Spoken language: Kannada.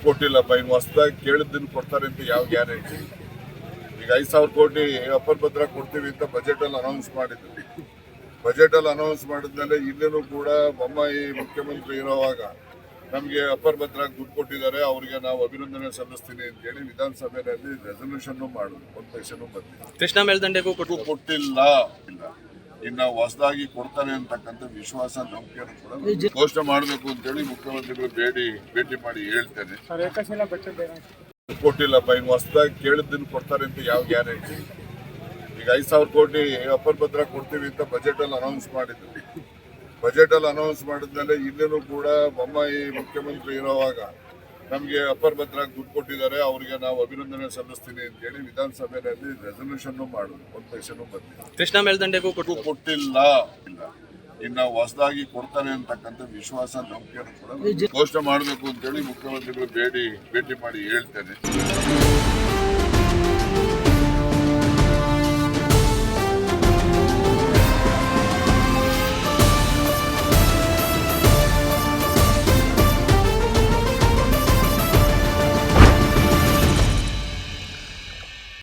ಕೊಟ್ಟಿಲ್ಲಪ್ಪ. ಇನ್ನು ಹೊಸದಾಗಿ ಕೇಳಿದ್ದನ್ನು ಕೊಡ್ತಾರೆ ಅಂತ ಯಾವ ಗ್ಯಾರಂಟಿ? ಈಗ 5,000 ಕೋಟಿ ಅಪ್ಪರ್ ಭದ್ರ ಕೊಡ್ತೀವಿ ಅಂತ ಬಜೆಟ್ ಅಲ್ಲಿ ಅನೌನ್ಸ್ ಮಾಡಿದ್ವಿ. ಬಜೆಟ್ ಅಲ್ಲಿ ಅನೌನ್ಸ್ ಮಾಡಿದ್ಮೇಲೆ ಇಲ್ಲೂ ಕೂಡ ಬೊಮ್ಮಾಯಿ ಮುಖ್ಯಮಂತ್ರಿ ಇರೋವಾಗ ನಮಗೆ ಅಪ್ಪರ್ ಭದ್ರ ದುಡ್ಡು ಕೊಟ್ಟಿದ್ದಾರೆ, ಅವರಿಗೆ ನಾವು ಅಭಿನಂದನೆ ಸಲ್ಲಿಸ್ತೀನಿ ಅಂತ ಹೇಳಿ ವಿಧಾನಸಭೆಯಲ್ಲಿ ರೆಸಲ್ಯೂಷನ್ ಮಾಡಿದ್ರು, ಒಪ್ಪೇಷನ್ ಬಂದಿದೆ. ಕೃಷ್ಣ ಮೇಲ್ದಂಡೆಗೂ ಕೊಟ್ಟಿಲ್ಲ. ಇನ್ನು ಹೊಸದಾಗಿ ಕೊಡ್ತಾರೆ ಅಂತಕ್ಕಂಥ ವಿಶ್ವಾಸ ನಂಬಿಕೆಯನ್ನು ಕೂಡ ಘೋಷಣೆ ಮಾಡಬೇಕು ಅಂತೇಳಿ ಮುಖ್ಯಮಂತ್ರಿಗಳು ಭೇಟಿ ಮಾಡಿ ಹೇಳ್ತೇನೆ. ಕೊಟ್ಟಿಲ್ಲಪ್ಪ. ಇನ್ನು ಹೊಸದಾಗಿ ಕೇಳಿದ್ದನ್ನು ಕೊಡ್ತಾರೆ ಅಂತ ಯಾವ ಗ್ಯಾರಂಟಿ? ಈಗ 5,000 ಕೋಟಿ ಅಪ್ಪರ್ ಭದ್ರ ಕೊಡ್ತೀವಿ ಅಂತ ಬಜೆಟ್ ಅಲ್ಲಿ ಅನೌನ್ಸ್ ಮಾಡಿದ್ವಿ. ಬಜೆಟ್ ಅಲ್ಲಿ ಅನೌನ್ಸ್ ಮಾಡಿದ್ಮೇಲೆ ಇಲ್ಲೂ ಕೂಡ ಬೊಮ್ಮಾಯಿ ಮುಖ್ಯಮಂತ್ರಿ ಇರೋವಾಗ ನಮಗೆ ಅಪ್ಪರ್ ಭದ್ರ ದುಡ್ಡು ಕೊಟ್ಟಿದ್ದಾರೆ, ಅವರಿಗೆ ನಾವು ಅಭಿನಂದನೆ ಸಲ್ಲಿಸ್ತೀನಿ ಅಂತ ಹೇಳಿ ವಿಧಾನಸಭೆಯಲ್ಲಿ ರೆಸಲ್ಯೂಷನ್ ಮಾಡಿದ್ರು, ಒಪ್ಪೇಷನ್ ಬಂದಿದೆ. ಕೃಷ್ಣ ಮೇಲ್ದಂಡೆಗೂ ಕೊಟ್ಟಿಲ್ಲ. ಇನ್ನು ಹೊಸದಾಗಿ ಕೊಡ್ತಾರೆ ಅಂತಕ್ಕಂಥ ವಿಶ್ವಾಸ ನಂಬಿಕೆಯನ್ನು ಕೂಡ ಘೋಷಣೆ ಮಾಡಬೇಕು ಅಂತೇಳಿ ಮುಖ್ಯಮಂತ್ರಿಗಳು ಭೇಟಿ ಮಾಡಿ ಹೇಳ್ತೇನೆ.